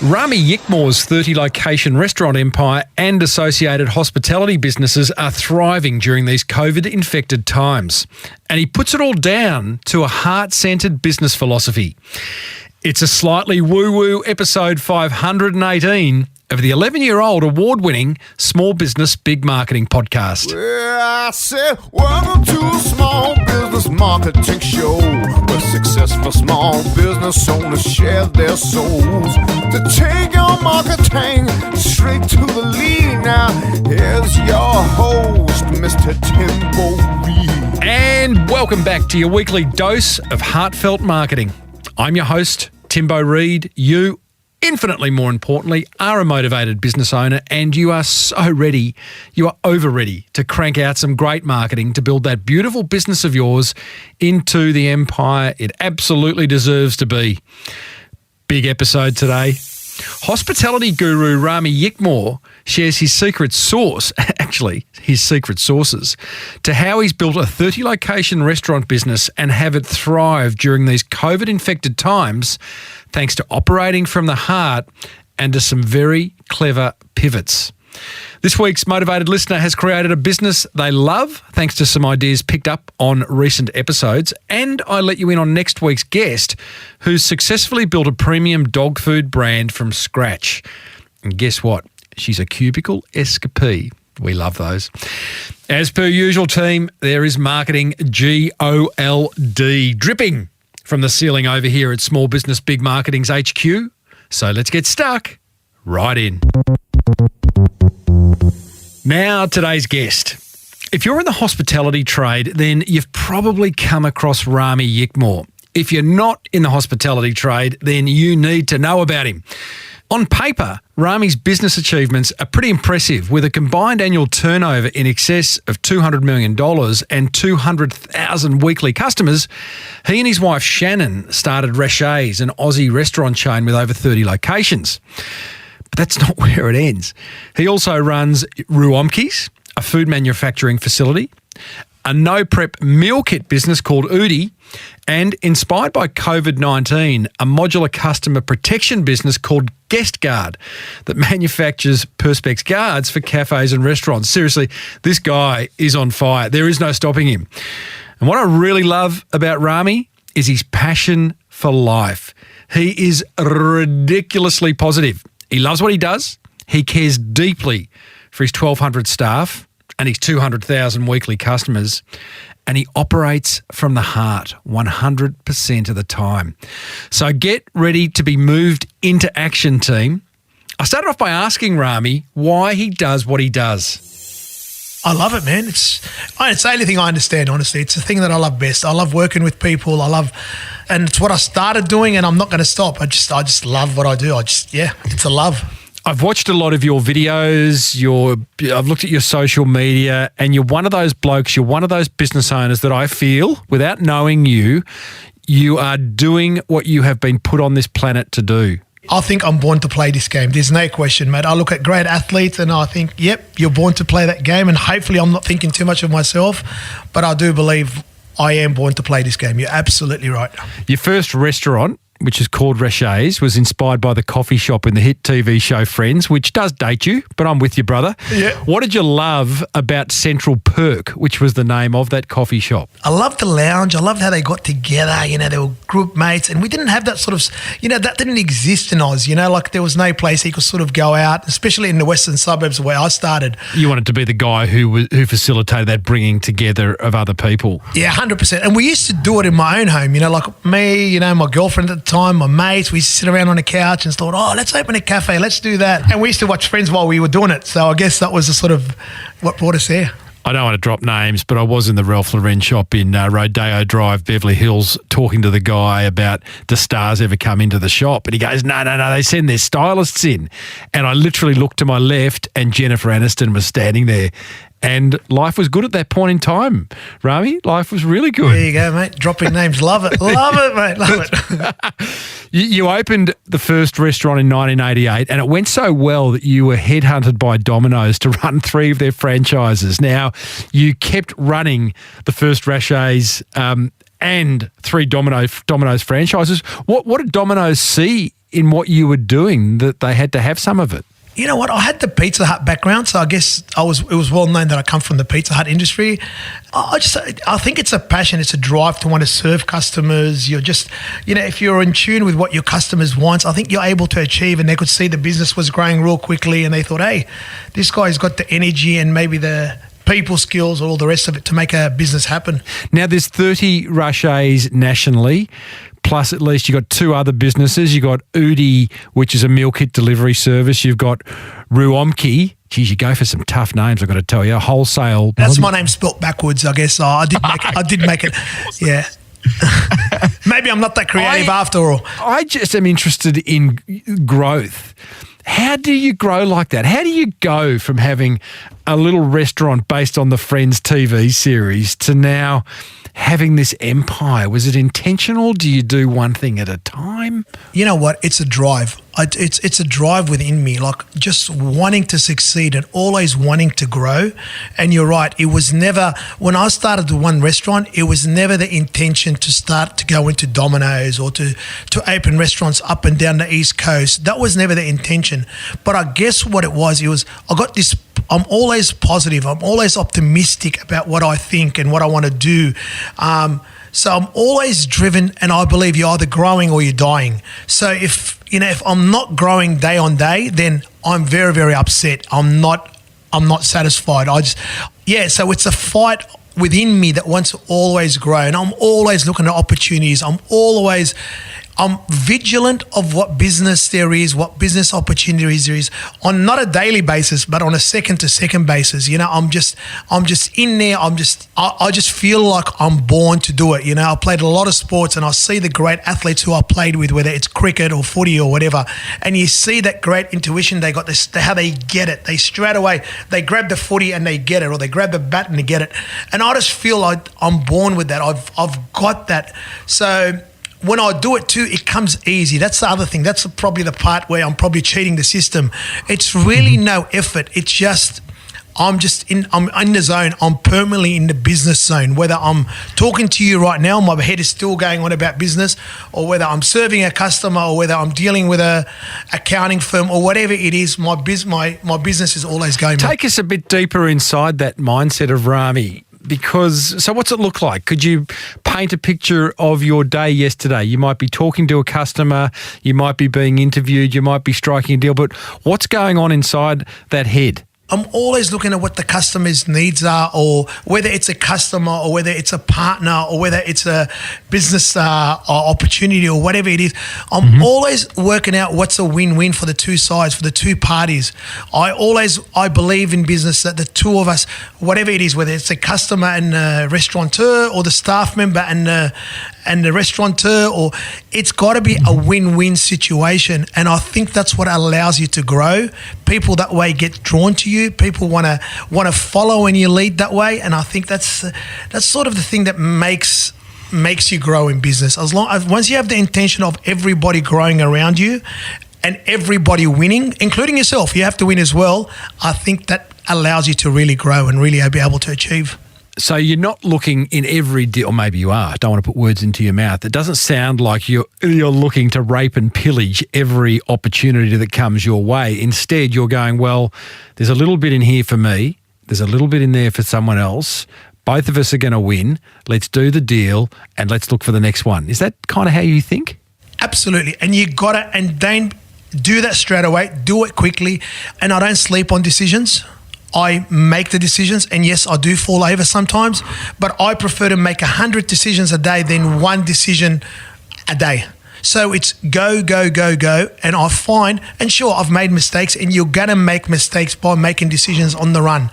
Rami Ykmour's 30-location restaurant empire and associated hospitality businesses are thriving during these COVID-infected times. And he puts it all down to a heart-centred business philosophy. It's a slightly woo-woo episode 518 of the 11-year-old award-winning Small Business Big Marketing podcast. Well, I said, welcome to a small business marketing show where successful small business owners share their souls to take your marketing straight to the lead. Now, here's your host, Mr. Tim Reid. And welcome back to your weekly dose of heartfelt marketing. I'm your host, Timbo Reid. You, infinitely more importantly, are a motivated business owner and you are so ready, you are over ready to crank out some great marketing to build that beautiful business of yours into the empire it absolutely deserves to be. Big episode today. Hospitality guru Rami Ykmour shares his secret sauce, actually his secret sauces, to how he's built a 30-location restaurant business and have it thrive during these COVID-infected times thanks to operating from the heart and to some very clever pivots. This week's motivated listener has created a business they love thanks to some ideas picked up on recent episodes, and I let you in on next week's guest who's successfully built a premium dog food brand from scratch. And guess what? She's a cubicle escapee. We love those. As per usual, team, there is marketing GOLD dripping from the ceiling over here at Small Business Big Marketing's HQ. So let's get stuck right in. Now, today's guest. If you're in the hospitality trade, then you've probably come across Rami Ykmour. If you're not in the hospitality trade, then you need to know about him. On paper, Rami's business achievements are pretty impressive. With a combined annual turnover in excess of $200 million and 200,000 weekly customers, he and his wife Shannon started Rashay's, an Aussie restaurant chain with over 30 locations. But that's not where it ends. He also runs Ruomki's, a food manufacturing facility, a no-prep meal kit business called Udi, and inspired by COVID-19, a modular customer protection business called Guest Guard that manufactures Perspex guards for cafes and restaurants. Seriously, this guy is on fire. There is no stopping him. And what I really love about Rami is his passion for life. He is ridiculously positive. He loves what he does. He cares deeply for his 1,200 staff and his 200,000 weekly customers. And he operates from the heart 100% of the time. So get ready to be moved into action, team. I started off by asking Rami why he does what he does. I love it, man. It's the only thing I understand, honestly. It's the thing that I love best. I love working with people. And it's what I started doing, and I'm not going to stop. I just love what I do. It's a love. I've watched a lot of your videos. I've looked at your social media, and you're one of those blokes, you're one of those business owners that I feel, without knowing you, you are doing what you have been put on this planet to do. I think I'm born to play this game. There's no question, mate. I look at great athletes and I think, yep, you're born to play that game. And hopefully I'm not thinking too much of myself, but I do believe I am born to play this game. You're absolutely right. Your first restaurant, which is called Rashay's, was inspired by the coffee shop in the hit TV show Friends, which does date you, but I'm with you, brother. Yeah. What did you love about Central Perk, which was the name of that coffee shop? I loved the lounge. I loved how they got together. They were group mates, and we didn't have that sort of, that didn't exist in Oz. Like there was no place he could sort of go out, especially in the western suburbs where I started. You wanted to be the guy who facilitated that bringing together of other people. Yeah, 100%. And we used to do it in my own home. Like me, my girlfriend at the time, my mates, we used to sit around on the couch and thought, let's open a cafe, let's do that. And we used to watch Friends while we were doing it. So I guess that was the sort of what brought us there. I don't want to drop names, but I was in the Ralph Lauren shop in Rodeo Drive, Beverly Hills, talking to the guy about do stars ever come into the shop? And he goes, no, they send their stylists in. And I literally looked to my left and Jennifer Aniston was standing there. And life was good at that point in time, Rami. Life was really good. There you go, mate. Dropping names. Love it. Love it, mate. Love it. You opened the first restaurant in 1988 and it went so well that you were headhunted by Domino's to run 3 of their franchises. Now, you kept running the first Rashay's and 3 Domino's franchises. What did Domino's see in what you were doing that they had to have some of it? You know what? I had the Pizza Hut background, so I guess it was well known that I come from the Pizza Hut industry. I think it's a passion, it's a drive to want to serve customers. You're just, if you're in tune with what your customers want, I think you're able to achieve. And they could see the business was growing real quickly, and they thought, hey, this guy's got the energy and maybe the people skills or all the rest of it to make a business happen. Now, there's 30 Rashays nationally. Plus, at least you've got 2 other businesses. You've got Udi, which is a meal kit delivery service. You've got Ruomki. Geez, you go for some tough names, I've got to tell you. Wholesale. That's my name spelt backwards, I guess. I did make it. Yeah. Maybe I'm not that creative after all. I just am interested in growth. How do you grow like that? How do you go from having a little restaurant based on the Friends TV series to now having this empire? Was it intentional? Do you do one thing at a time? You know what? It's a drive. It's a drive within me, like just wanting to succeed and always wanting to grow. And you're right, it was never, when I started the one restaurant, it was never the intention to start to go into Domino's or to open restaurants up and down the East Coast. That was never the intention. But I guess what it was I got this, I'm always positive, I'm always optimistic about what I think and what I want to do. So I'm always driven, and I believe you're either growing or you're dying. So if I'm not growing day on day, then I'm very, very upset. I'm not satisfied. So it's a fight within me that wants to always grow, and I'm always looking at opportunities. I'm vigilant of what business there is, what business opportunities there is, on not a daily basis, but on a second-to-second basis. I'm just in there. I just feel like I'm born to do it. I played a lot of sports, and I see the great athletes who I played with, whether it's cricket or footy or whatever, and you see that great intuition they got, this, how they get it. They straight away, they grab the footy and they get it, or they grab the bat and they get it. And I just feel like I'm born with that. I've got that. So when I do it too, it comes easy. That's the other thing. That's probably the part where I'm probably cheating the system. It's really no effort. It's just, I'm in the zone. I'm permanently in the business zone. Whether I'm talking to you right now, my head is still going on about business, or whether I'm serving a customer, or whether I'm dealing with a accounting firm, or whatever it is, my business is always going. Take us a bit deeper inside that mindset of Rami. So what's it look like? Could you paint a picture of your day yesterday? You might be talking to a customer, you might be being interviewed, you might be striking a deal, but what's going on inside that head? I'm always looking at what the customer's needs are, or whether it's a customer, or whether it's a partner, or whether it's a business opportunity, or whatever it is. I'm always working out what's a win-win for the two sides, for the two parties. I believe in business that the two of us, whatever it is, whether it's a customer and a restaurateur, or the staff member and the restaurateur, or it's got to be a win-win situation. And I think that's what allows you to grow. People that way get drawn to you. People want to follow in your lead that way. And I think that's sort of the thing that makes you grow in business. Once you have the intention of everybody growing around you and everybody winning, including yourself, you have to win as well. I think that allows you to really grow and really be able to achieve. So you're not looking in every deal, or maybe you are, I don't want to put words into your mouth. It doesn't sound like you're looking to rape and pillage every opportunity that comes your way. Instead, you're going, well, there's a little bit in here for me, there's a little bit in there for someone else. Both of us are going to win. Let's do the deal and let's look for the next one. Is that kind of how you think? Absolutely. And you got to, and don't do that straight away. Do it quickly. And I don't sleep on decisions. I make the decisions, and yes, I do fall over sometimes, but I prefer to make 100 decisions a day than one decision a day. So it's go, go, go, go. And I find, and sure, I've made mistakes, and you're going to make mistakes by making decisions on the run.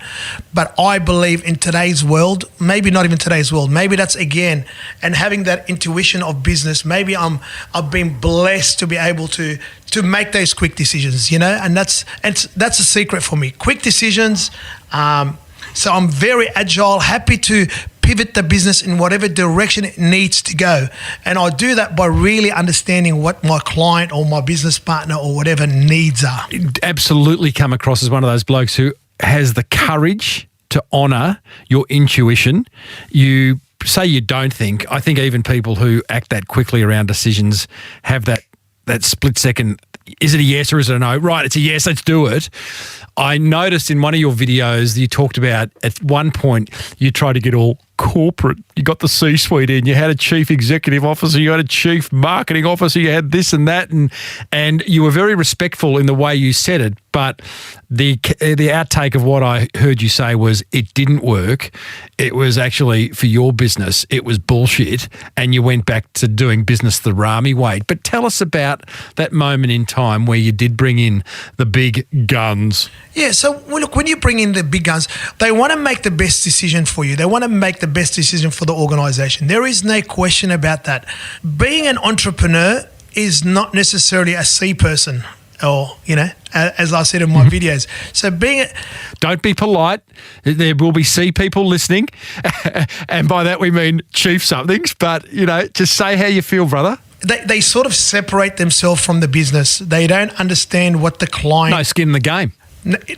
But I believe in today's world, maybe not even today's world, maybe that's again, and having that intuition of business, maybe I've been blessed to be able to make those quick decisions, and that's a secret for me. Quick decisions. So I'm very agile, happy to pivot the business in whatever direction it needs to go. And I do that by really understanding what my client or my business partner or whatever needs are. Absolutely come across as one of those blokes who has the courage to honour your intuition. You say you don't think, I think even people who act that quickly around decisions have that split second, is it a yes or is it a no? Right, it's a yes, let's do it. I noticed in one of your videos that you talked about at one point you tried to get all corporate. You got the C-suite in, you had a chief executive officer, you had a chief marketing officer, you had this and that, and you were very respectful in the way you said it, but the outtake of what I heard you say was it didn't work. It was actually for your business, it was bullshit, and you went back to doing business the Rami way. But tell us about that moment in time where you did bring in the big guns. Yeah, so look, when you bring in the big guns, they want to make the best decision for you. They want to make the best decision for the organisation. There is no question about that. Being an entrepreneur is not necessarily a C person, or, as I said in my videos. So don't be polite. There will be C people listening. And by that we mean chief somethings. But, just say how you feel, brother. They sort of separate themselves from the business. They don't understand what the client... No skin in the game.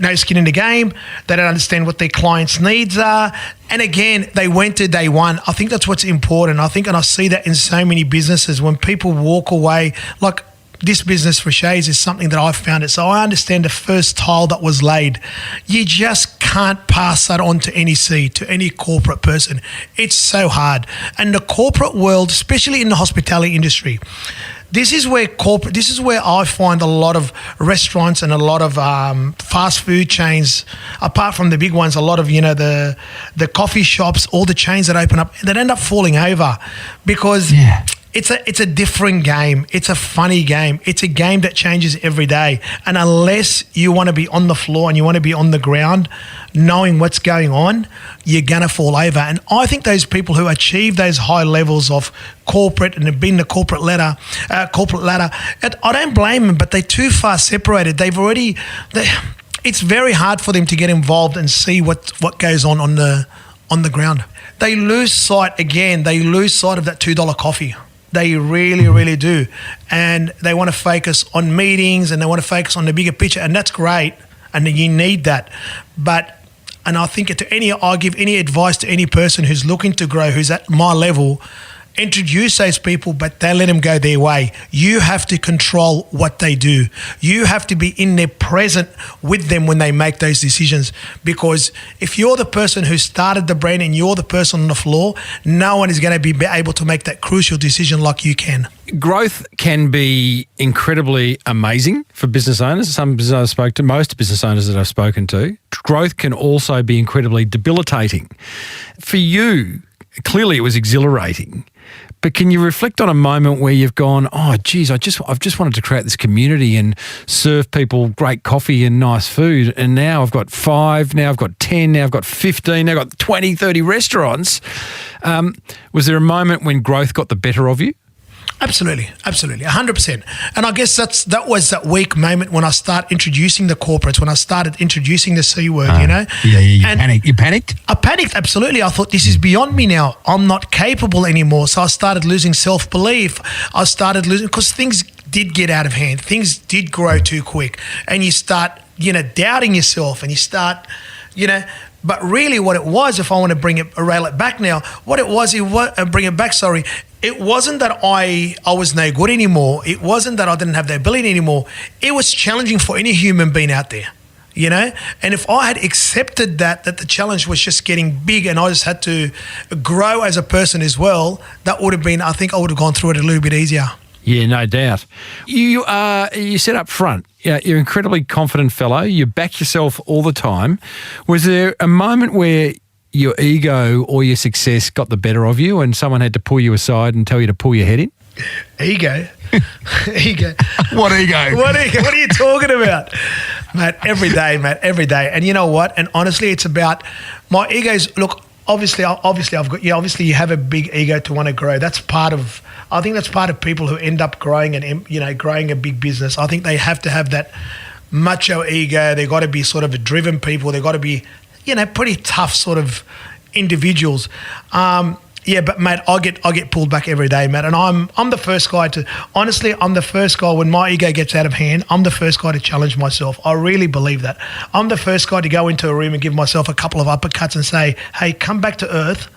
No skin in the game. They don't understand what their clients' needs are. And again, they went to day one. I think that's what's important. I think, and I see that in so many businesses, when people walk away, like this business, Rashay's, is something that I've found it. So I understand the first tile that was laid. You just can't pass that on to any C, to any corporate person. It's so hard. And the corporate world, especially in the hospitality industry, this is where I find a lot of restaurants and a lot of fast food chains, apart from the big ones, a lot of, the coffee shops, all the chains that open up, that end up falling over because it's a different game. It's a funny game. It's a game that changes every day. And unless you want to be on the floor and you want to be on the ground knowing what's going on, you're going to fall over. And I think those people who achieve those high levels of corporate and have been the corporate ladder, I don't blame them, but they're too far separated. It's very hard for them to get involved and see what goes on the ground. They lose sight of that $2 coffee. They really, really do. And they want to focus on meetings and they want to focus on the bigger picture, and that's great. And you need that. And I think I give any advice to any person who's looking to grow, who's at my level, introduce those people, but don't let them go their way. You have to control what they do. You have to be in there present with them when they make those decisions. Because if you're the person who started the brand and you're the person on the floor, no one is going to be able to make that crucial decision like you can. Growth can be incredibly amazing for business owners. Some business owners I spoke to, most business owners that I've spoken to. Growth can also be incredibly debilitating. For you, clearly it was exhilarating. But can you reflect on a moment where you've gone, oh, geez, I've just wanted to create this community and serve people great coffee and nice food, and now I've got 5, now I've got 10, now I've got 15, now I've got 20, 30 restaurants. Was there a moment when growth got the better of you? Absolutely, 100%. And I guess that was that weak moment when I started introducing the corporates, when I started introducing the C word, Yeah, you panicked. You panicked? I panicked, absolutely. I thought, this is beyond me now. I'm not capable anymore. So I started losing self-belief. I started losing, because things did get out of hand. Things did grow too quick. And you start, doubting yourself, and you start, but really what it was, if I want to rail it back now, it wasn't that I was no good anymore. It wasn't that I didn't have the ability anymore. It was challenging for any human being out there, And if I had accepted that the challenge was just getting big and I just had to grow as a person as well, that would have been, I think I would have gone through it a little bit easier. Yeah, no doubt. You said up front, you're an incredibly confident fellow. You back yourself all the time. Was there a moment where your ego or your success got the better of you and someone had to pull you aside and tell you to pull your head in? Ego? Ego? What ego? What are you talking about? Mate, every day. And you know what? And honestly, it's about my egos. Look, obviously you have a big ego to want to grow. I think that's part of people who end up growing and, growing a big business. I think they have to have that macho ego. They got to be sort of driven people. They got to be, pretty tough sort of individuals. But mate, I get pulled back every day, mate. And I'm the first guy when my ego gets out of hand, I'm the first guy to challenge myself. I really believe that. I'm the first guy to go into a room and give myself a couple of uppercuts and say, hey, come back to earth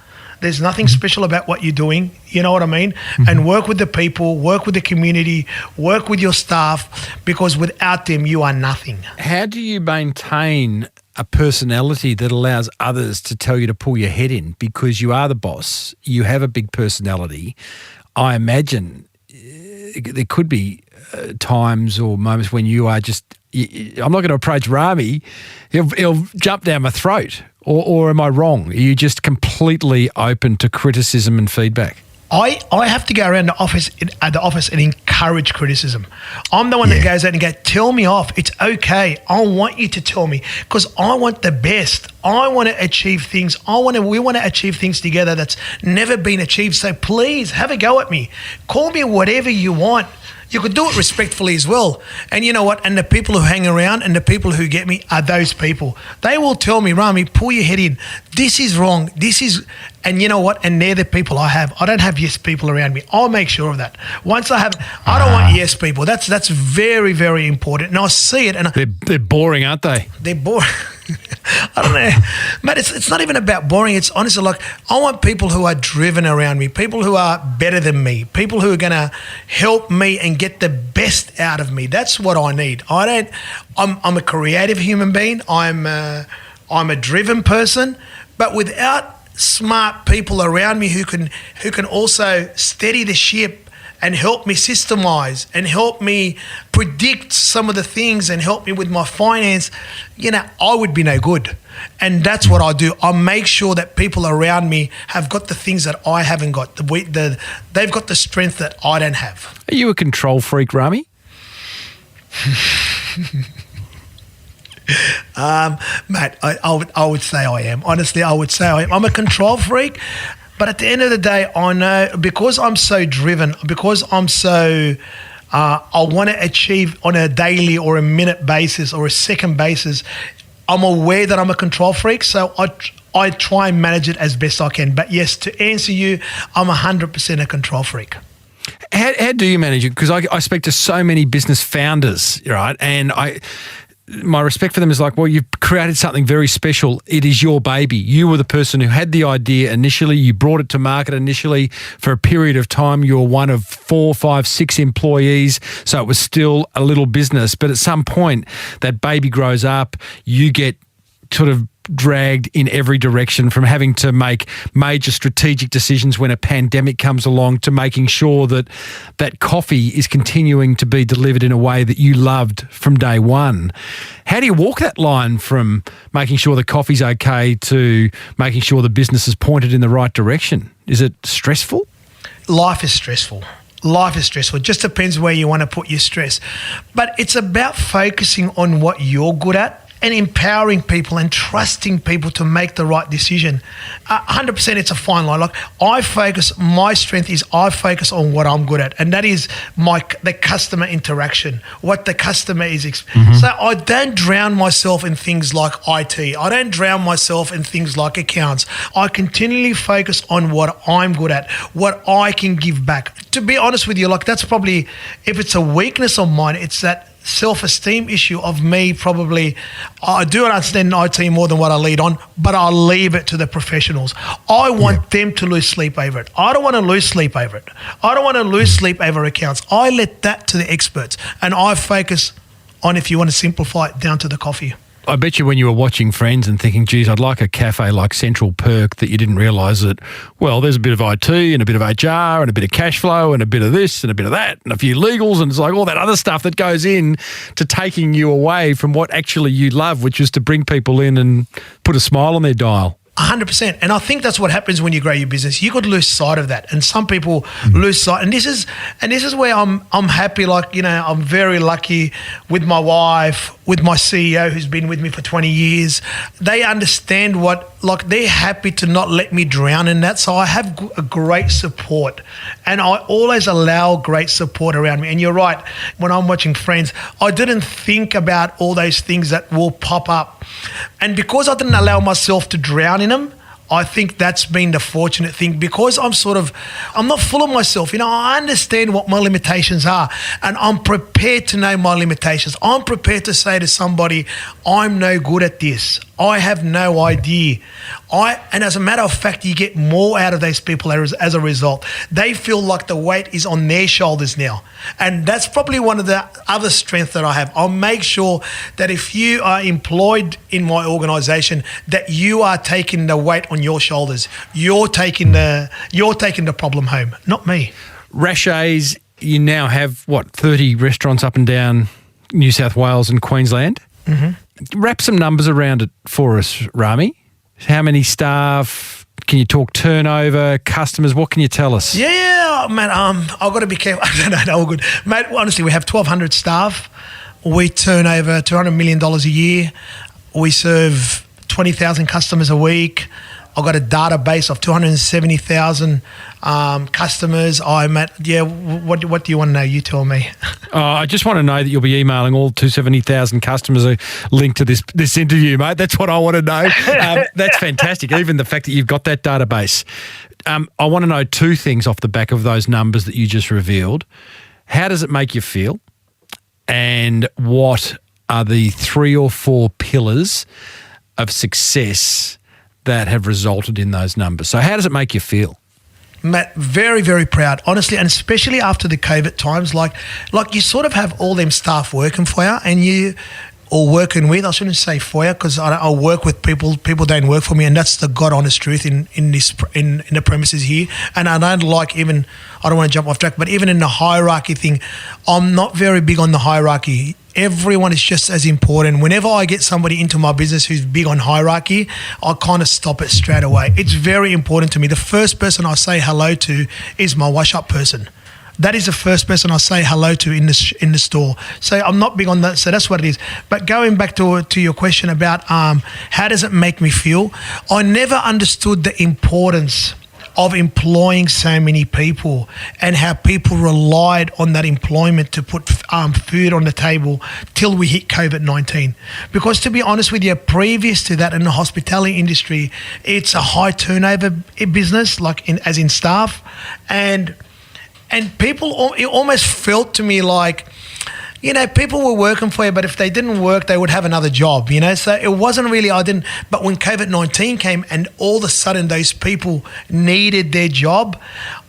There's nothing special about what you're doing. You know what I mean? And work with the people, work with the community, work with your staff, because without them, you are nothing. How do you maintain a personality that allows others to tell you to pull your head in? Because you are the boss, you have a big personality. I imagine there could be times or moments when you are just, I'm not going to approach Rami, he'll jump down my throat. Or am I wrong? Are you just completely open to criticism and feedback? I have to go around the office and encourage criticism. I'm the one that goes out and go, tell me off. It's okay. I want you to tell me, because I want the best. I want to achieve things. We want to achieve things together that's never been achieved. So please have a go at me. Call me whatever you want. You could do it respectfully as well. And you know what? And the people who hang around and the people who get me are those people. They will tell me, Rami, pull your head in. This is wrong. And you know what? And they're the people I have. I don't have yes people around me. I'll make sure of that. I don't want yes people. That's very, very important. And I see it. And they're boring, aren't they? They're boring. I don't know, mate. It's not even about boring. It's honestly like I want people who are driven around me, people who are better than me, people who are going to help me and get the best out of me. That's what I need. I'm a creative human being. I'm a driven person, but without smart people around me who can also steady the ship and help me systemize and help me predict some of the things and help me with my finance, I would be no good. And that's what I do. I make sure that people around me have got the things that I haven't got. They've got the strength that I don't have. Are you a control freak, Rami? Mate, I would say I am. Honestly, I would say I am. I'm a control freak. But at the end of the day, I know because I'm so driven, because I'm so, I want to achieve on a daily or a minute basis or a second basis, I'm aware that I'm a control freak. So I try and manage it as best I can. But yes, to answer you, I'm 100% a control freak. How do you manage it? Because I speak to so many business founders, right? And my respect for them is like, well, you've created something very special. It is your baby. You were the person who had the idea initially. You brought it to market initially. For a period of time, you were one of 4, 5, 6 employees. So it was still a little business. But at some point, that baby grows up. You get sort of dragged in every direction, from having to make major strategic decisions when a pandemic comes along to making sure that that coffee is continuing to be delivered in a way that you loved from day one. How do you walk that line from making sure the coffee's okay to making sure the business is pointed in the right direction? Is it stressful? Life is stressful. Life is stressful. It just depends where you want to put your stress. But it's about focusing on what you're good at and empowering people and trusting people to make the right decision. 100% it's a fine line. Like my strength is I focus on what I'm good at, and that is the customer interaction, what the customer is. So I don't drown myself in things like IT. I don't drown myself in things like accounts. I continually focus on what I'm good at, what I can give back. To be honest with you, like that's probably, if it's a weakness of mine, it's that self-esteem issue of me. Probably I do understand IT more than what I lead on, but I leave it to the professionals. I want them to lose sleep over it. I don't want to lose sleep over it. I don't want to lose sleep over accounts. I let that to the experts, and I focus on, if you want to simplify it, down to the coffee. I bet you when you were watching Friends and thinking, geez, I'd like a cafe like Central Perk, that you didn't realise that, well, there's a bit of IT and a bit of HR and a bit of cash flow and a bit of this and a bit of that and a few legals, and it's like all that other stuff that goes in to taking you away from what actually you love, which is to bring people in and put a smile on their dial. 100%. And I think that's what happens when you grow your business. You could lose sight of that. And some people lose sight. And this is where I'm happy. Like, I'm very lucky with my wife, with my CEO who's been with me for 20 years. They understand they're happy to not let me drown in that. So I have a great support, and I always allow great support around me. And you're right, when I'm watching Friends, I didn't think about all those things that will pop up. And because I didn't allow myself to drown in them, I think that's been the fortunate thing, because I'm not full of myself. I understand what my limitations are, and I'm prepared to know my limitations. I'm prepared to say to somebody, I'm no good at this. I have no idea. And as a matter of fact, you get more out of those people as a result. They feel like the weight is on their shoulders now. And that's probably one of the other strengths that I have. I'll make sure that if you are employed in my organisation, that you are taking the weight on your shoulders. You're taking the problem home, not me. Rashay's, you now have, 30 restaurants up and down New South Wales and Queensland? Mm-hmm. Wrap some numbers around it for us, Rami. How many staff? Can you talk turnover, customers? What can you tell us? Yeah, man, I've got to be careful. No, all good. Mate, honestly, we have 1,200 staff. We turn over $200 million a year. We serve 20,000 customers a week. I've got a database of 270,000 customers. What do you want to know? You tell me. I just want to know that you'll be emailing all 270,000 customers a link to this interview, mate. That's what I want to know. That's fantastic. Even the fact that you've got that database. I want to know two things off the back of those numbers that you just revealed. How does it make you feel? And what are the 3 or 4 pillars of success that have resulted in those numbers? So how does it make you feel? Matt, very, very proud, honestly, and especially after the COVID times, like you sort of have all them staff working for you or working with, I shouldn't say for you, because I work with people don't work for me, and that's the God honest truth in the premises here. And I don't want to jump off track, but even in the hierarchy thing, I'm not very big on the hierarchy. Everyone is just as important. Whenever I get somebody into my business who's big on hierarchy, I kind of stop it straight away. It's very important to me. The first person I say hello to is my wash-up person. That is the first person I say hello to in the store. So I'm not big on that. So that's what it is. But going back to your question about how does it make me feel, I never understood the importance of employing so many people and how people relied on that employment to put food on the table till we hit COVID-19. Because to be honest with you, previous to that in the hospitality industry, it's a high turnover business, as in staff, and people, it almost felt to me like, people were working for you, but if they didn't work, they would have another job, So it wasn't really, but when COVID-19 came and all of a sudden those people needed their job,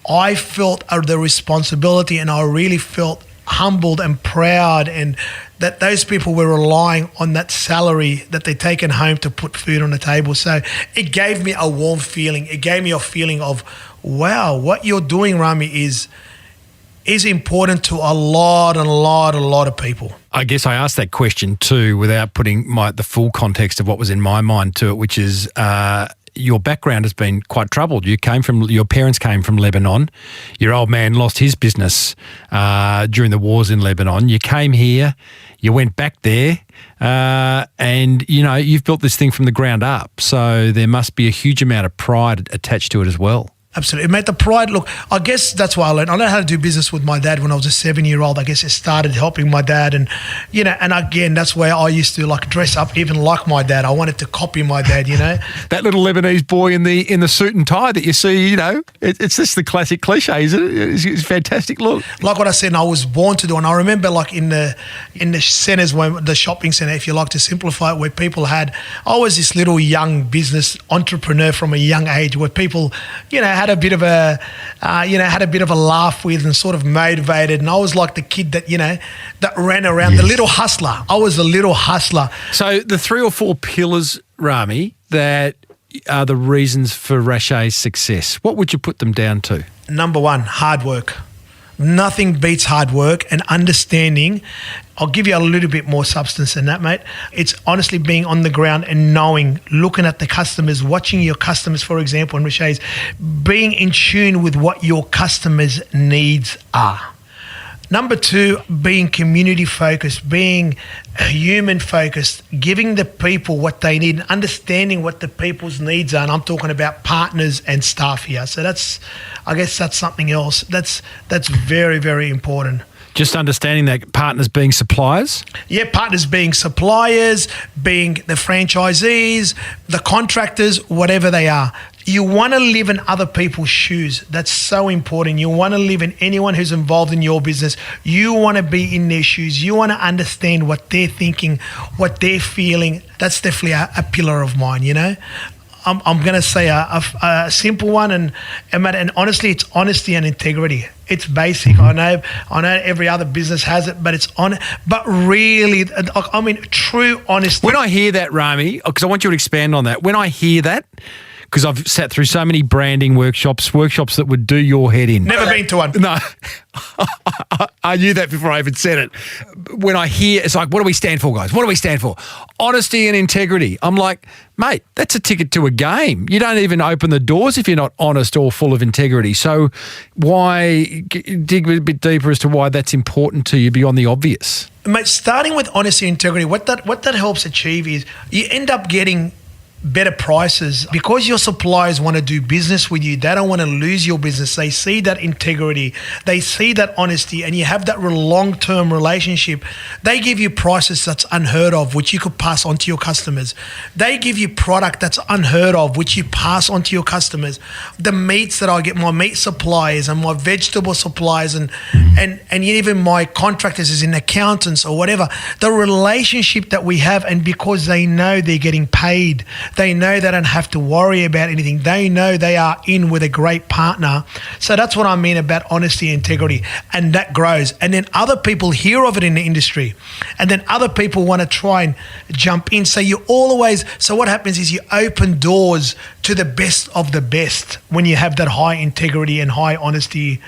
I felt the responsibility, and I really felt humbled and proud, and that those people were relying on that salary that they'd taken home to put food on the table. So it gave me a warm feeling. It gave me a feeling of, wow, what you're doing, Rami, is important to a lot of people. I guess I asked that question too without putting the full context of what was in my mind to it, which is your background has been quite troubled. Your parents came from Lebanon. Your old man lost his business during the wars in Lebanon. You came here, you went back there, and you've built this thing from the ground up. So there must be a huge amount of pride attached to it as well. Absolutely. Mate, the pride, look, I guess that's why I learned how to do business with my dad when I was a 7-year-old. I guess it started helping my dad, and, and again, that's where I used to dress up even like my dad. I wanted to copy my dad, That little Lebanese boy in the suit and tie that you see, it's just the classic cliche, isn't it? It's a fantastic look. Like what I said, I was born to do, and I remember in the centres, the shopping centre, if you like to simplify it, where people I was this little young business entrepreneur from a young age, where people, had a bit of a laugh with and sort of motivated, and I was like the kid that that ran around, the little hustler. I was a little hustler. So the 3 or 4 pillars, Rami, that are the reasons for Rashay's success, what would you put them down to? Number 1, hard work. Nothing beats hard work and understanding. I'll give you a little bit more substance than that, mate. It's honestly being on the ground and knowing, looking at the customers, watching your customers, for example, in Rashay's, being in tune with what your customers' needs are. Number 2, being community focused, being human focused, giving the people what they need, and understanding what the people's needs are. And I'm talking about partners and staff here. So I guess that's something else. That's very, very important. Just understanding that partners being suppliers? Yeah, partners being suppliers, being the franchisees, the contractors, whatever they are. You want to live in other people's shoes. That's so important. You want to live in anyone who's involved in your business. You want to be in their shoes. You want to understand what they're thinking, what they're feeling. That's definitely a pillar of mine, you know. I'm going to say a simple one, and honestly, it's honesty and integrity. It's basic. I know every other business has it, but but really, I mean, true honesty. When I hear that, Rami, because I want you to expand on that. When I hear that, because I've sat through so many branding workshops that would do your head in. Never been to one. No. I knew that before I even said it. When I hear, it's like, what do we stand for, guys? What do we stand for? Honesty and integrity. I'm like, mate, that's a ticket to a game. You don't even open the doors if you're not honest or full of integrity. So why dig a bit deeper as to why that's important to you beyond the obvious? Mate, starting with honesty and integrity, what that helps achieve is you end up getting better prices because your suppliers want to do business with you. They don't want to lose your business. They see that integrity, they see that honesty, and you have that long-term relationship. They give you prices that's unheard of, which you could pass on to your customers. They give you product that's unheard of, which you pass on to your customers. The meats that I get, my meat suppliers and my vegetable suppliers and even my contractors as in accountants or whatever, the relationship that we have, and because they know they're getting paid, they know they don't have to worry about anything. They know they are in with a great partner. So that's what I mean about honesty and integrity. And that grows. And then other people hear of it in the industry. And then other people want to try and jump in. So what happens is you open doors to the best of the best when you have that high integrity and high honesty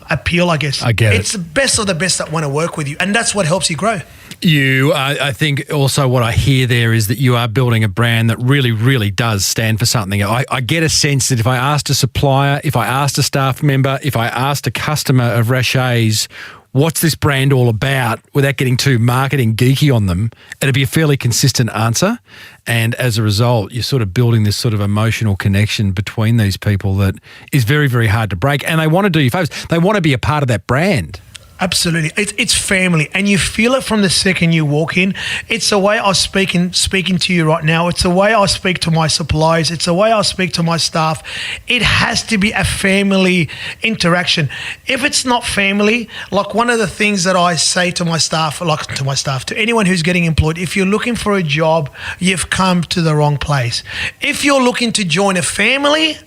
appeal, I guess. I get it. It's the best of the best that want to work with you. And that's what helps you grow. I think also what I hear there is that you are building a brand that really, really does stand for something. I get a sense that if I asked a supplier, if I asked a staff member, if I asked a customer of Rashay's, what's this brand all about, without getting too marketing geeky on them, it'd be a fairly consistent answer. And as a result, you're sort of building this sort of emotional connection between these people that is very, very hard to break. And they want to do you favors. They want to be a part of that brand. Absolutely. It's family, and you feel it from the second you walk in. It's the way I speaking to you right now. It's the way I speak to my suppliers. It's the way I speak to my staff. It has to be a family interaction. If it's not family, like one of the things that I say to my staff, to anyone who's getting employed, if you're looking for a job, you've come to the wrong place. If you're looking to join a family,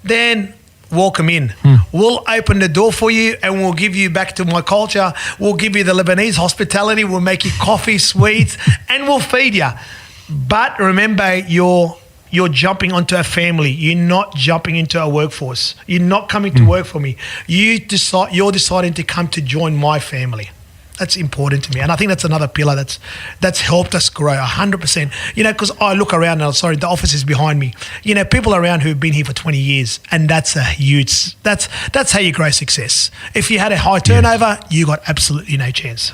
then welcome in. We'll open the door for you and we'll give you back to my culture. We'll give you the Lebanese hospitality. We'll make you coffee, sweets, and we'll feed you. But remember, you're jumping onto a family. You're not jumping into a workforce. You're not coming to work for me. You're deciding to come to join my family. That's important to me. And I think that's another pillar that's helped us grow 100%. You know, because I look around and the office is behind me. You know, people around who've been here for 20 years, and that's a huge, that's how you grow success. If you had a high turnover, you got absolutely no chance.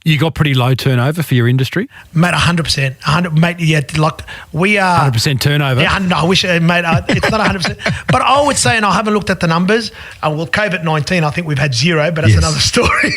You got pretty low turnover for your industry? Mate, 100%. Mate, yeah, like we are... 100% turnover? Yeah, no, I wish, mate, it's not 100%. But I would say, and I haven't looked at the numbers, COVID-19, I think we've had zero, but that's another story.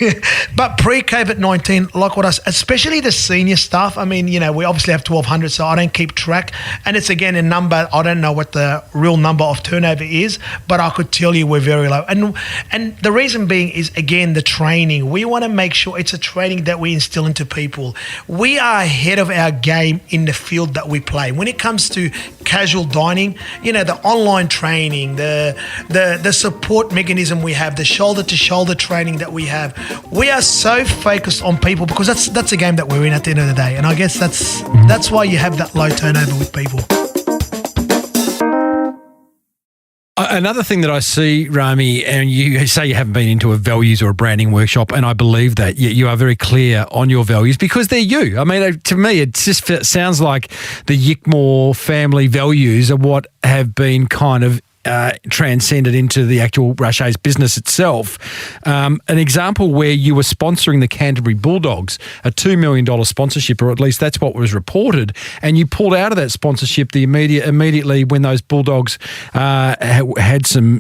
But pre-COVID-19, like especially the senior staff, I mean, you know, we obviously have 1,200, so I don't keep track. And it's, again, a number, I don't know what the real number of turnover is, but I could tell you we're very low. And the reason being is, again, the training. We want to make sure it's a training that we instill into people. We are ahead of our game in the field that we play. When it comes to casual dining, you know, the online training, the support mechanism we have, the shoulder-to-shoulder training that we have, we are so focused on people because that's a game that we're in at the end of the day. And I guess that's why you have that low turnover with people. Another thing that I see, Rami, and you say you haven't been into a values or a branding workshop, and I believe that you are very clear on your values because they're you. I mean, to me, it just sounds like the Ykmour family values are what have been kind of transcended into the actual Rashay's business itself. An example where you were sponsoring the Canterbury Bulldogs, a $2 million sponsorship, or at least that's what was reported, and you pulled out of that sponsorship immediately when those Bulldogs had some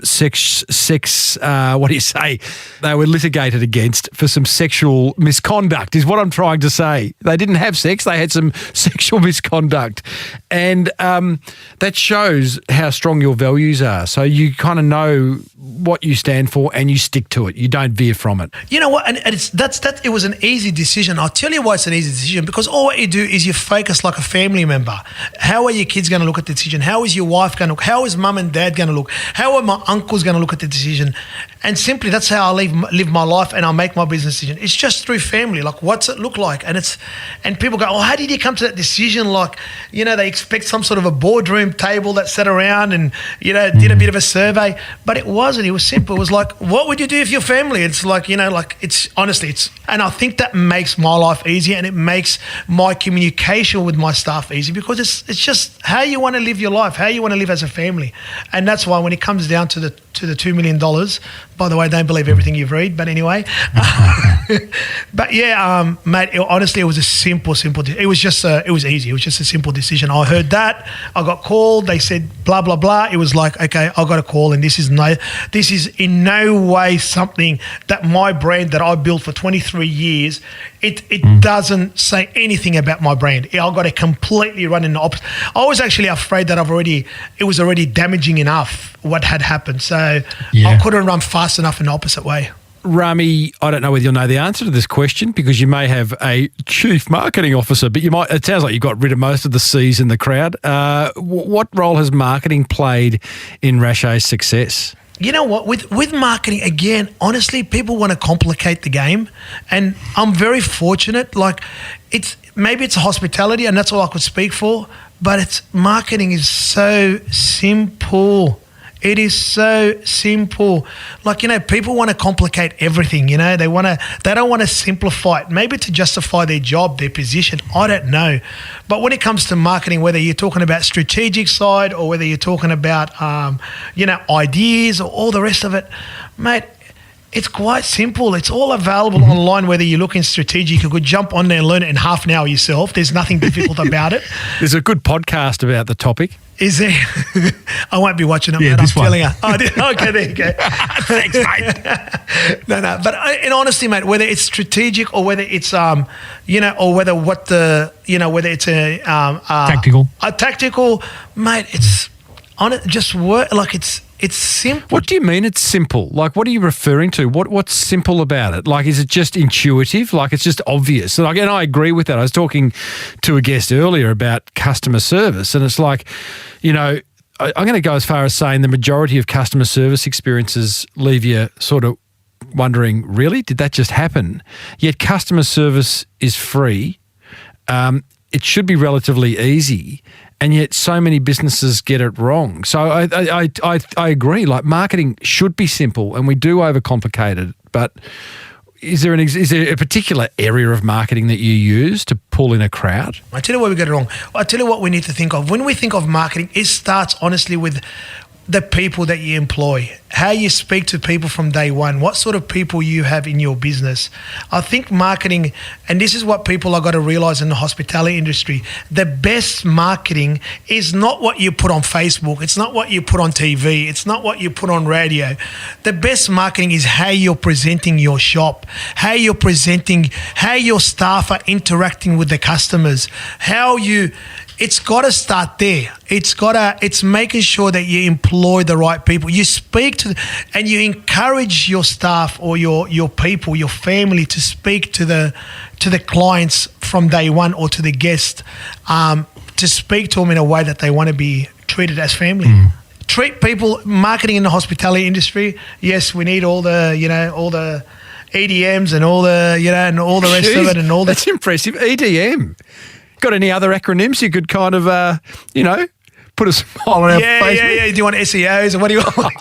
they were litigated against for some sexual misconduct, is what I'm trying to say. They didn't have sex, they had some sexual misconduct. And that shows how strong your values are. So you kind of know what you stand for and you stick to it. You don't veer from it. You know what? And it was an easy decision. I'll tell you why it's an easy decision, because all what you do is you focus like a family member. How are your kids going to look at the decision? How is your wife going to look? How is mum and dad going to look? How are my uncles going to look at the decision? And simply, that's how I live my life, and I make my business decision. It's just through family. Like, what's it look like? And people go, oh, how did you come to that decision? Like, they expect some sort of a boardroom table that sat around and, did a bit of a survey. But it wasn't. It was simple. It was like, what would you do if your family? It's like, it's honestly, and I think that makes my life easier, and it makes my communication with my staff easy, because it's just how you want to live your life, how you want to live as a family. And that's why when it comes down to the $2 million, by the way, don't believe everything you've read, but anyway. But yeah, mate, honestly, it was a simple, it was easy. It was just a simple decision. I heard that, I got called, they said blah, blah, blah. It was like, okay, I got a call, and this is in no way something that my brand that I built for 23 years, it doesn't say anything about my brand. I got to completely run in the opposite. I was actually afraid that it was already damaging enough what had happened. So I couldn't run fast enough in the opposite way. Rami, I don't know whether you'll know the answer to this question, because you may have a chief marketing officer, but it sounds like you got rid of most of the C's in the crowd. What role has marketing played in Rashay's success? You know what, with marketing, again, honestly, people want to complicate the game, and I'm very fortunate. Like, maybe it's hospitality, and that's all I could speak for, but marketing is so simple. It is so simple. Like, people want to complicate everything, they don't want to simplify it, maybe to justify their job, their position, I don't know. But when it comes to marketing, whether you're talking about strategic side or whether you're talking about, ideas or all the rest of it, mate, it's quite simple. It's all available online, whether you look in strategic. You could jump on there and learn it in half an hour yourself. There's nothing difficult about it. There's a good podcast about the topic. Is there? I won't be watching it, mate. I'm telling you. Oh, okay, there you go. Thanks, mate. No. But in honesty, mate, whether it's strategic or whether it's, or whether whether it's tactical. A tactical, mate, it's on it. Just work like it's simple. What do you mean it's simple? Like, what are you referring to? What's simple about it? Like, is it just intuitive? Like, it's just obvious? And I agree with that. I was talking to a guest earlier about customer service, and it's like, I'm going to go as far as saying the majority of customer service experiences leave you sort of wondering, really? Did that just happen? Yet customer service is free. It should be relatively easy. And yet so many businesses get it wrong. So I agree. Like, marketing should be simple, and we do overcomplicate it. But is there a particular area of marketing that you use to pull in a crowd? I tell you where we get it wrong. I tell you what we need to think of. When we think of marketing, it starts honestly with the people that you employ, how you speak to people from day one, what sort of people you have in your business. I think marketing, and this is what people have got to realize in the hospitality industry, the best marketing is not what you put on Facebook, it's not what you put on TV, it's not what you put on radio. The best marketing is how you're presenting your shop, how your staff are interacting with the customers, it's got to start there. It's making sure that you employ the right people. You speak to, and you encourage your staff or your people, your family, to speak to the clients from day one, or to the guest, to speak to them in a way that they want to be treated as family. Treat people, marketing in the hospitality industry. Yes, we need all the EDMs and all the and all the rest of it, and all that's impressive. EDM. Got any other acronyms you could kind of, put a smile on our face with? Yeah. Do you want SEOs, or what do you want?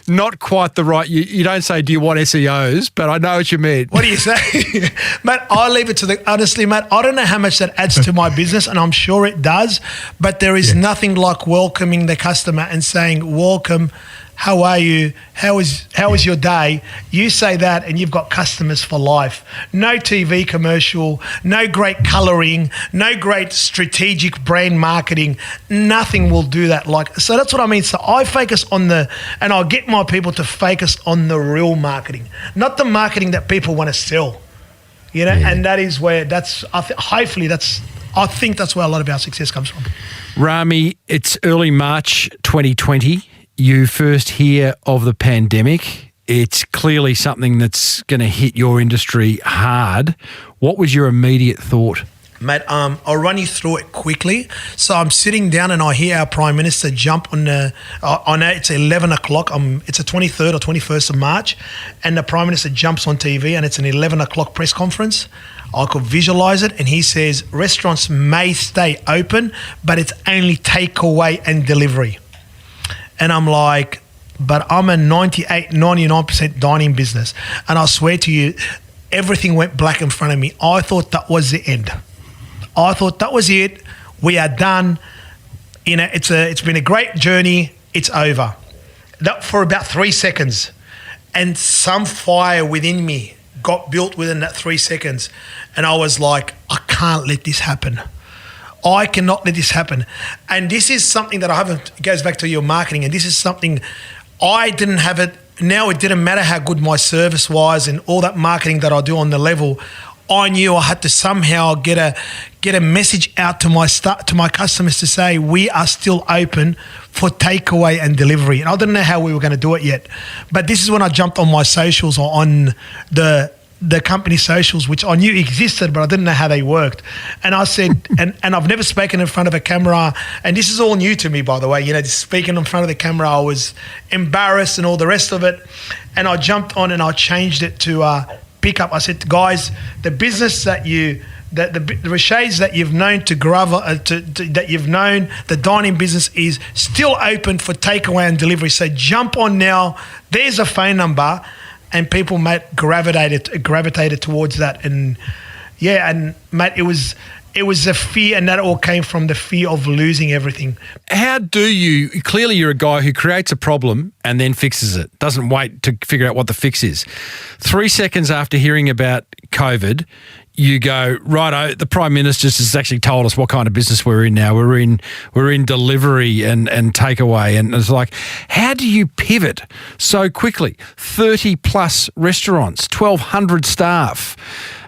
not quite the right. You don't say, "Do you want SEOs?" But I know what you meant. What do you say? Matt, I leave it to honestly, Matt, I don't know how much that adds to my business, and I'm sure it does, but there is nothing like welcoming the customer and saying, welcome, how are you? How is your day? You say that and you've got customers for life. No TV commercial, no great colouring, no great strategic brand marketing. Nothing will do that. So that's what I mean. So I focus on and I get my people to focus on the real marketing, not the marketing that people want to sell. And that is where I think that's where a lot of our success comes from. Rami, it's early March 2020. You first hear of the pandemic. It's clearly something that's going to hit your industry hard. What was your immediate thought? Mate, I'll run you through it quickly. So I'm sitting down and I hear our Prime Minister jump on I know it's 11 o'clock. It's the 23rd or 21st of March, and the Prime Minister jumps on TV and it's an 11 o'clock press conference. I could visualize it, and he says, restaurants may stay open, but it's only takeaway and delivery. And I'm like, but I'm a 98, 99% dining business. And I swear to you, everything went black in front of me. I thought that was the end. I thought that was it. We are done. It's been a great journey. It's over. That for about 3 seconds. And some fire within me got built within that 3 seconds. And I was like, I can't let this happen. I cannot let this happen. And this is something that it goes back to your marketing, and this is something I didn't have it. Now it didn't matter how good my service was and all that marketing that I do on the level. I knew I had to somehow get a message out to my customers to say we are still open for takeaway and delivery. And I didn't know how we were going to do it yet. But this is when I jumped on my socials or on the company socials, which I knew existed, but I didn't know how they worked. And I said, and I've never spoken in front of a camera, and this is all new to me, by the way, just speaking in front of the camera, I was embarrassed and all the rest of it. And I jumped on and I changed it to pick up. I said, guys, the business that the Rashays that you've known that you've known, the dining business is still open for takeaway and delivery. So jump on now. There's a phone number. And people, mate, gravitated towards that, and mate, it was a fear, and that all came from the fear of losing everything. How do you? Clearly, you're a guy who creates a problem and then fixes it. Doesn't wait to figure out what the fix is. 3 seconds after hearing about COVID, you go, righto, the Prime Minister's just actually told us what kind of business we're in now. We're in delivery and takeaway. And it's like, how do you pivot so quickly? 30 plus restaurants, 1,200 staff,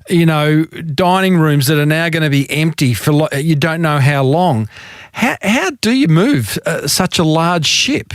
dining rooms that are now going to be empty for you don't know how long. How do you move such a large ship?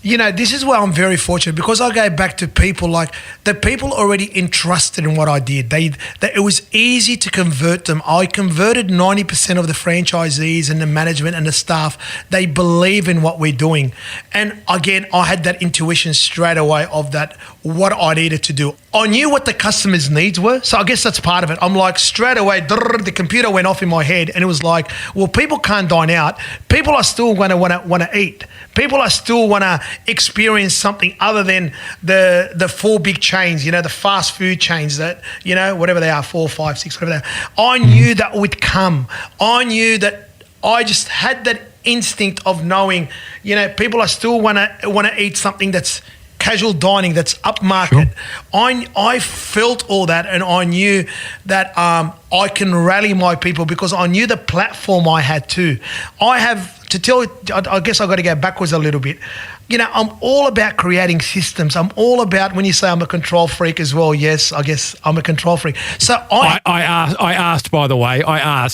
This is where I'm very fortunate, because I go back to people like the people already entrusted in what I did. It was easy to convert them. I converted 90% of the franchisees and the management and the staff. They believe in what we're doing. And again, I had that intuition straight away of that, what I needed to do. I knew what the customer's needs were. So I guess that's part of it. I'm like, straight away, the computer went off in my head, and it was like, well, people can't dine out. People are still going to want to eat. People are still want to experience something other than the four big chains, the fast food chains that, whatever they are, 4, 5, 6, whatever they are. I knew that would come. I knew that I just had that instinct of knowing, people are still want to eat something that's casual dining, that's upmarket. Sure. I felt all that, and I knew that I can rally my people because I knew the platform I had too. I guess I've got to go backwards a little bit. I'm all about creating systems. I'm all about, when you say I'm a control freak as well, yes, I guess I'm a control freak. So I asked, by the way,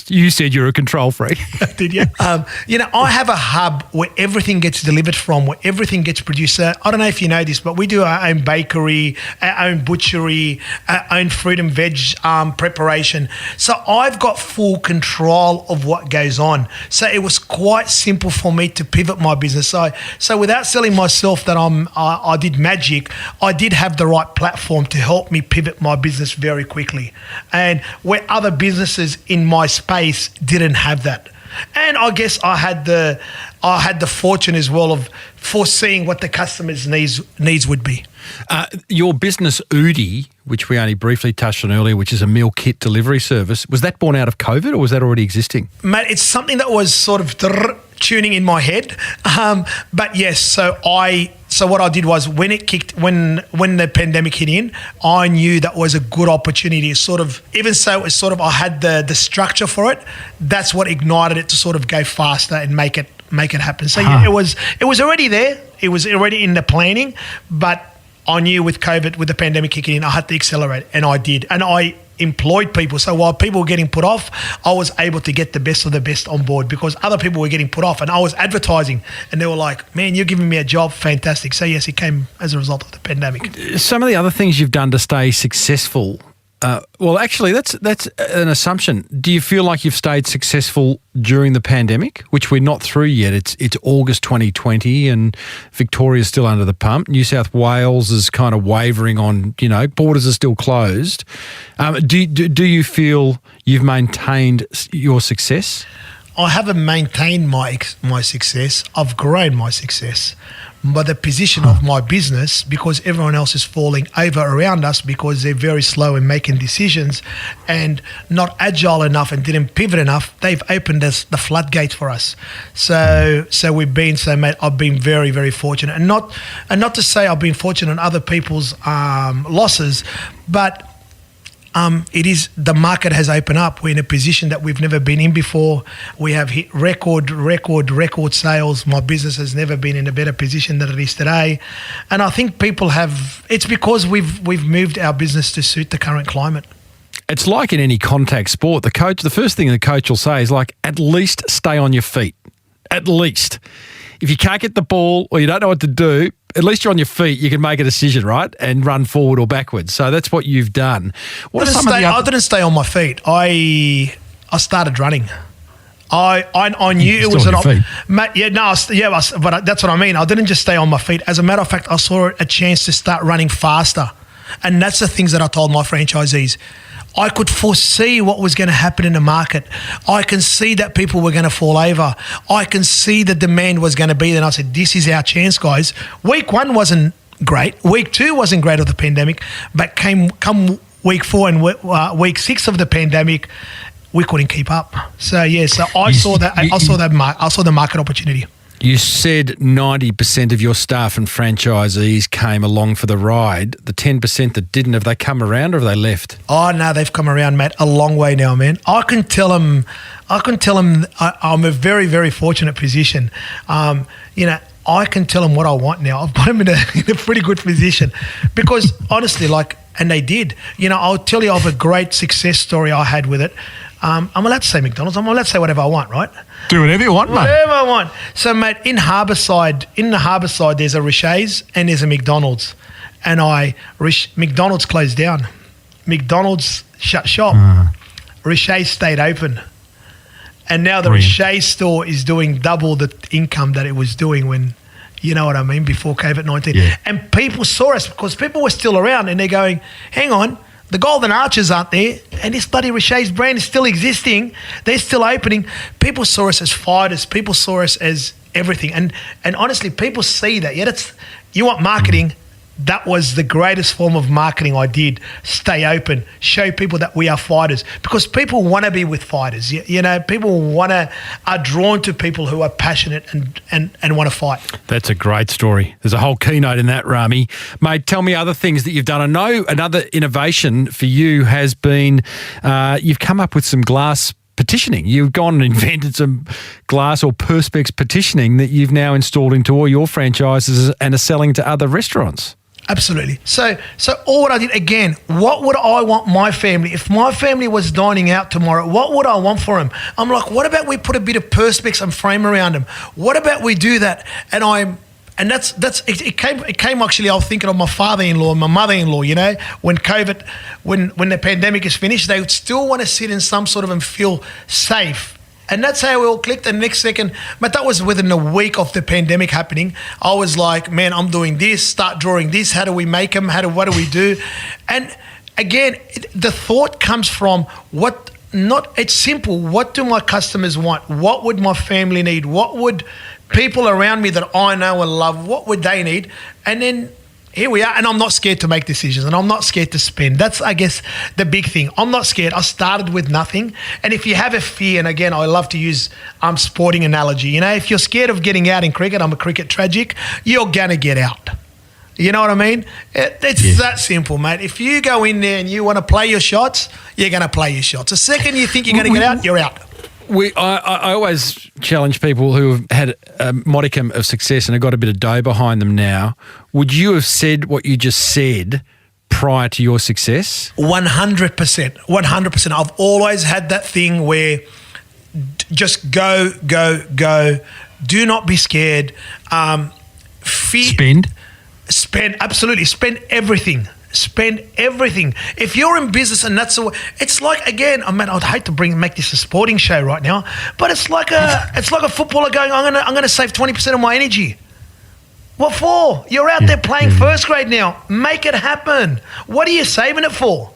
you said you're a control freak. Did you? I have a hub where everything gets delivered from, where everything gets produced. I don't know if you know this, but we do our own bakery, our own butchery, our own fruit and veg preparation. So I've got full control of what goes on. So it was quite simple for me to pivot my business. So without selling myself that I did magic, I did have the right platform to help me pivot my business very quickly. And where other businesses in my space didn't have that. And I guess I had the fortune as well of foreseeing what the customer's needs would be. Your business, Udi, which we only briefly touched on earlier, which is a meal kit delivery service, was that born out of COVID or was that already existing? Mate, it's something that was sort of tuning in my head. But yes, so what I did was when the pandemic hit in, I knew that was a good opportunity. I had the structure for it. That's what ignited it to sort of go faster and make it happen. So yeah, it was already there. It was already in the planning, but I knew with COVID, with the pandemic kicking in, I had to accelerate, and I did. And I employed people. So while people were getting put off, I was able to get the best of the best on board because other people were getting put off, and I was advertising, and they were like, man, you're giving me a job. Fantastic. So yes, it came as a result of the pandemic. Some of the other things you've done to stay successful, well, actually, that's an assumption. Do you feel like you've stayed successful during the pandemic, which we're not through yet? It's August 2020 and Victoria's still under the pump. New South Wales is kind of wavering on, borders are still closed. Do you feel you've maintained your success? I haven't maintained my success. I've grown my success. But the position of my business, because everyone else is falling over around us because they're very slow in making decisions and not agile enough and didn't pivot enough, they've opened the floodgates for us. So mate, I've been very, very fortunate. And not to say I've been fortunate on other people's losses, but it is, the market has opened up. We're in a position that we've never been in before. We have hit record sales. My business has never been in a better position than it is today. And I think it's because we've moved our business to suit the current climate. It's like in any contact sport. The first thing the coach will say is like, at least stay on your feet. At least. If you can't get the ball or you don't know what to do, at least you're on your feet, you can make a decision, right? And run forward or backwards. So that's what you've done. I didn't stay on my feet. I started running. I knew it was an option. But that's what I mean. I didn't just stay on my feet. As a matter of fact, I saw a chance to start running faster. And that's the things that I told my franchisees. I could foresee what was going to happen in the market. I can see that people were going to fall over. I can see the demand was going to be there. And I said, this is our chance, guys. Week 1 wasn't great. Week 2 wasn't great of the pandemic. But come week 4 and week 6 of the pandemic, we couldn't keep up. So, yeah, I saw the market opportunity. You said 90% of your staff and franchisees came along for the ride. The 10% that didn't, have they come around or have they left? Oh, no, they've come around, mate, a long way now, man. I can tell them I'm a very, very fortunate position. I can tell them what I want now. I've got them in a pretty good position because honestly, and they did. I'll tell you of a great success story I had with it. I'm allowed to say McDonald's. I'm allowed to say whatever I want, right? Do whatever you want, mate. Whatever I want. So, mate, in the Harbourside, there's a Rashay's and there's a McDonald's. And McDonald's closed down. McDonald's shut shop. Rashay stayed open. And now the Rashay store is doing double the income that it was doing when, you know what I mean, before COVID-19. Yeah. And people saw us because people were still around and they're going, hang on, the Golden Arches aren't there, and this bloody Rashay's brand is still existing. They're still opening. People saw us as fighters. People saw us as everything. And honestly, people see that. Yeah, you want marketing. That was the greatest form of marketing I did. Stay open. Show people that we are fighters. Because people want to be with fighters. People are drawn to people who are passionate and want to fight. That's a great story. There's a whole keynote in that, Rami. Mate, tell me other things that you've done. I know another innovation for you has been you've come up with some glass petitioning. You've gone and invented some glass or Perspex petitioning that you've now installed into all your franchises and are selling to other restaurants. Absolutely. So all what I did, again, what would I want my family? If my family was dining out tomorrow, what would I want for them? I'm like, what about we put a bit of Perspex and frame around them? What about we do that? It came actually, I was thinking of my father-in-law and my mother-in-law, when when the pandemic is finished, they would still want to sit in some sort of and feel safe. And that's how we all clicked. The next second, but that was within a week of the pandemic happening. I was like, man, I'm doing this, start drawing this. How do we make them? What do we do? And again, the thought comes from what it's simple. What do my customers want? What would my family need? What would people around me that I know and love, what would they need? And then here we are, and I'm not scared to make decisions, and I'm not scared to spend. That's, I guess, the big thing. I'm not scared. I started with nothing, and if you have a fear, and again, I love to use sporting analogy. You know, if you're scared of getting out in cricket, I'm a cricket tragic, you're going to get out. You know what I mean? It's that simple, mate. If you go in there and you want to play your shots, you're going to play your shots. The second you think you're going to get out, you're out. I always challenge people who have had a modicum of success and have got a bit of dough behind them now. Would you have said what you just said prior to your success? 100%. 100%. I've always had that thing where just go. Do not be scared. Spend, absolutely. Spend everything. If you're in business and that's the way, it's like, again, I mean, I'd hate to make this a sporting show right now, but it's like a footballer going, I'm gonna save 20% of my energy. What for? You're out there playing first grade now. Make it happen. What are you saving it for?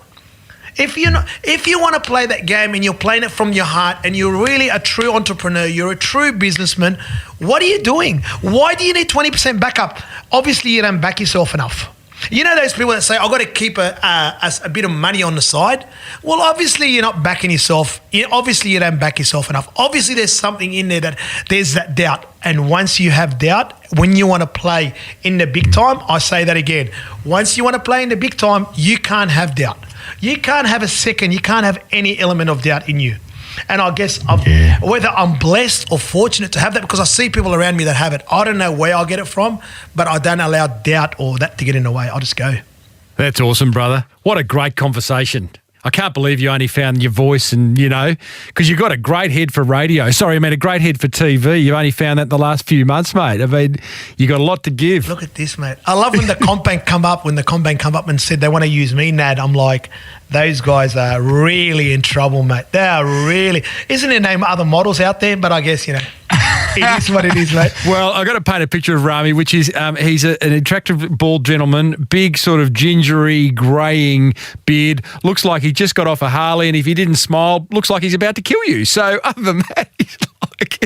If you want to play that game and you're playing it from your heart and you're really a true entrepreneur, you're a true businessman, what are you doing? Why do you need 20% backup? Obviously, you don't back yourself enough. You know those people that say, I've got to keep a bit of money on the side? Well, obviously you're not backing yourself. Obviously you don't back yourself enough. Obviously there's something in there that there's that doubt. And once you have doubt, when you want to play in the big time, I say that again, once you want to play in the big time, you can't have doubt. You can't have a second, you can't have any element of doubt in you. And I guess whether I'm blessed or fortunate to have that, because I see people around me that have it. I don't know where I get it from, but I don't allow doubt or that to get in the way. I just go. That's awesome, brother. What a great conversation. I can't believe you only found your voice and, because you've got a great head for radio. Sorry, I mean a great head for TV. You've only found that in the last few months, mate. I mean, you got a lot to give. Look at this, mate. I love when the Combank come up and said they want to use me, Nad. I'm like, those guys are really in trouble, mate. They are really. Isn't there name other models out there? But I guess, it is what it is, mate. Well, I've got to paint a picture of Rami, which is he's an attractive bald gentleman, big sort of gingery, greying beard. Looks like he just got off a Harley, and if he didn't smile, looks like he's about to kill you. So other than that, he's like,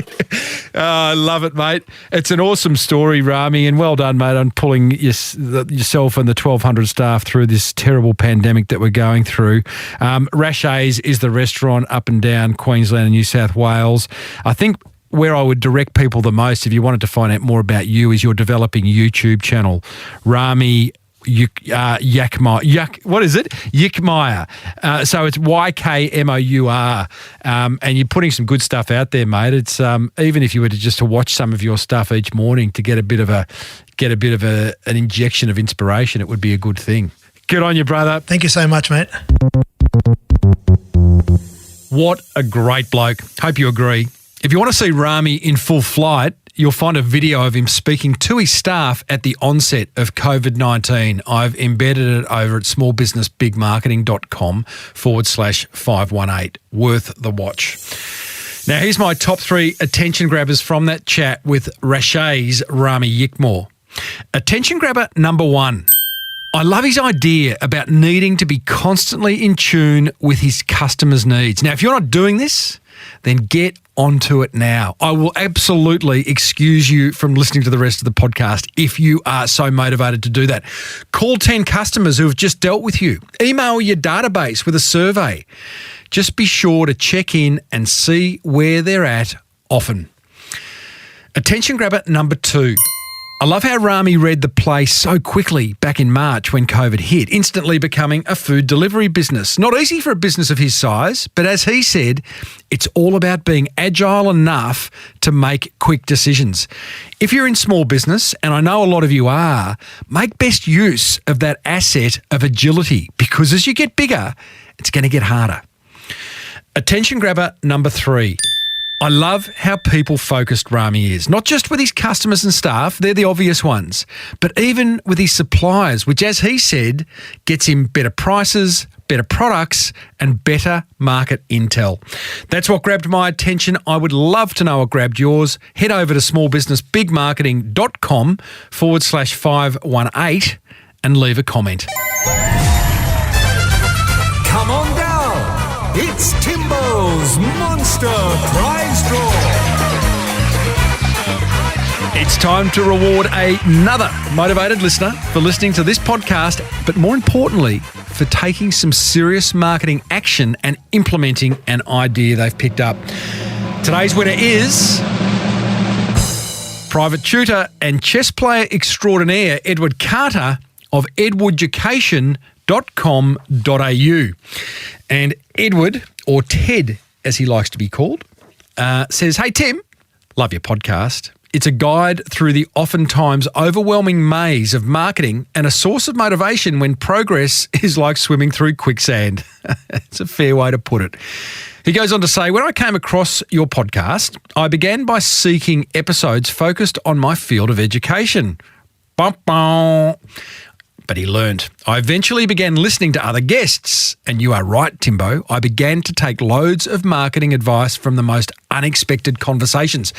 I love it, mate. It's an awesome story, Rami, and well done, mate, on pulling yourself and the 1,200 staff through this terrible pandemic that we're going through. Rashay's is the restaurant up and down Queensland and New South Wales. I think where I would direct people the most, if you wanted to find out more about you, is your developing YouTube channel, Rami Ykmour. What is it? Ykmour. So it's Ykmour, and you're putting some good stuff out there, mate. It's even if you were to watch some of your stuff each morning to get a bit of an injection of inspiration, it would be a good thing. Good on you, brother. Thank you so much, mate. What a great bloke. Hope you agree. If you want to see Rami in full flight, you'll find a video of him speaking to his staff at the onset of COVID-19. I've embedded it over at smallbusinessbigmarketing.com/518. Worth the watch. Now, here's my top 3 attention grabbers from that chat with Rashay's Rami Ykmour. Attention grabber number 1. I love his idea about needing to be constantly in tune with his customers' needs. Now, if you're not doing this, then get onto it now. I will absolutely excuse you from listening to the rest of the podcast if you are so motivated to do that. Call 10 customers who have just dealt with you. Email your database with a survey. Just be sure to check in and see where they're at often. Attention grabber number 2. I love how Rami read the play so quickly back in March when COVID hit, instantly becoming a food delivery business. Not easy for a business of his size, but as he said, it's all about being agile enough to make quick decisions. If you're in small business, and I know a lot of you are, make best use of that asset of agility, because as you get bigger, it's going to get harder. Attention grabber number 3. I love how people-focused Rami is, not just with his customers and staff, they're the obvious ones, but even with his suppliers, which, as he said, gets him better prices, better products, and better market intel. That's what grabbed my attention. I would love to know what grabbed yours. Head over to smallbusinessbigmarketing.com/518 and leave a comment. Come on down. It's Timbo Today's Monster Prize Draw. It's time to reward another motivated listener for listening to this podcast, but more importantly, for taking some serious marketing action and implementing an idea they've picked up. Today's winner is private tutor and chess player extraordinaire Edward Carter of edwardeducation.com.au. And Edward, or Ted as he likes to be called, says, "Hey Tim, love your podcast. It's a guide through the oftentimes overwhelming maze of marketing and a source of motivation when progress is like swimming through quicksand." It's a fair way to put it. He goes on to say, "When I came across your podcast, I began by seeking episodes focused on my field of education." Bum, bum. But he learned. "I eventually began listening to other guests. And you are right, Timbo. I began to take loads of marketing advice from the most unexpected conversations."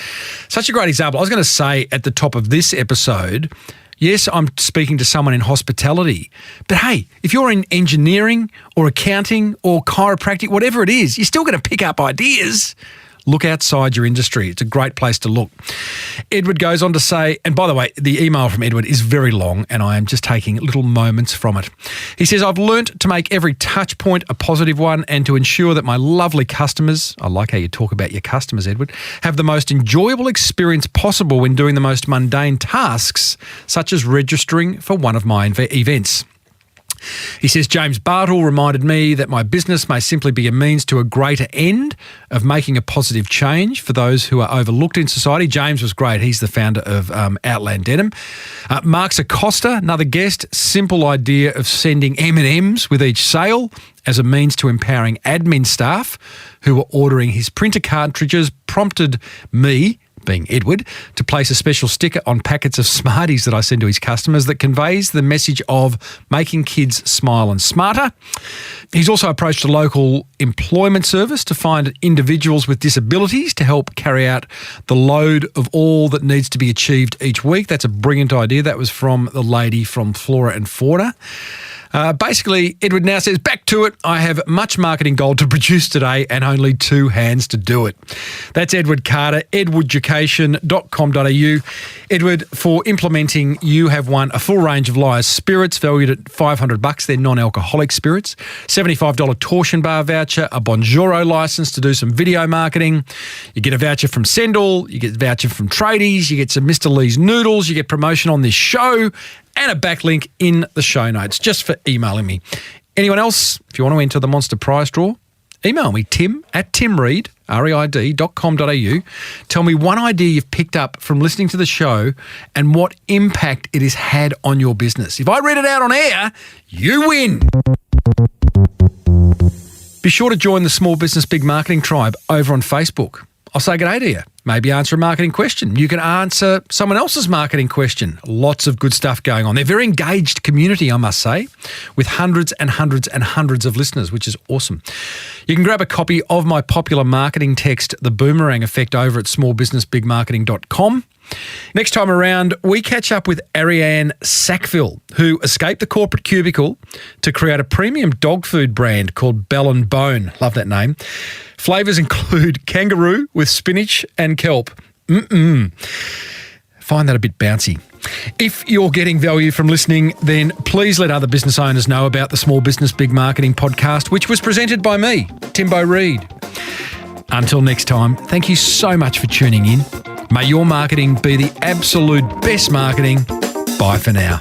Such a great example. I was going to say at the top of this episode, yes, I'm speaking to someone in hospitality. But hey, if you're in engineering or accounting or chiropractic, whatever it is, you're still going to pick up ideas. Look outside your industry. It's a great place to look. Edward goes on to say, and by the way, the email from Edward is very long and I am just taking little moments from it. He says, "I've learnt to make every touch point a positive one and to ensure that my lovely customers," I like how you talk about your customers, Edward, "have the most enjoyable experience possible when doing the most mundane tasks, such as registering for one of my events." He says, "James Bartle reminded me that my business may simply be a means to a greater end of making a positive change for those who are overlooked in society." James was great. He's the founder of Outland Denim. Mark Acosta, another guest, simple idea of sending M&Ms with each sale as a means to empowering admin staff who were ordering his printer cartridges prompted me, being Edward, to place a special sticker on packets of Smarties that I send to his customers that conveys the message of making kids smile and smarter. He's also approached a local employment service to find individuals with disabilities to help carry out the load of all that needs to be achieved each week. That's a brilliant idea. That was from the lady from Flora and Fauna. Basically, Edward now says, "Back to it. I have much marketing gold to produce today and only 2 hands to do it." That's Edward Carter, edwardeducation.com.au. Edward, for implementing, you have won a full range of Liar's Spirits valued at $500. They're non-alcoholic spirits. $75 Torsion Bar voucher, a Bonjoro license to do some video marketing. You get a voucher from Sendall. You get a voucher from Tradies. You get some Mr. Lee's noodles. You get promotion on this show and a backlink in the show notes just for emailing me. Anyone else, if you want to enter the Monster Prize Draw, email me, tim@timreid, reid.com.au. Tell me one idea you've picked up from listening to the show and what impact it has had on your business. If I read it out on air, you win. Be sure to join the Small Business Big Marketing Tribe over on Facebook. I'll say g'day to you. Maybe answer a marketing question. You can answer someone else's marketing question. Lots of good stuff going on. They're a very engaged community, I must say, with hundreds and hundreds and hundreds of listeners, which is awesome. You can grab a copy of my popular marketing text, The Boomerang Effect, over at smallbusinessbigmarketing.com. Next time around, we catch up with Ariane Sackville, who escaped the corporate cubicle to create a premium dog food brand called Bell and Bone. Love that name. Flavours include kangaroo with spinach and kelp. Find that a bit bouncy. If you're getting value from listening, then please let other business owners know about the Small Business Big Marketing podcast, which was presented by me, Timbo Reid. Until next time, thank you so much for tuning in. May your marketing be the absolute best marketing. Bye for now.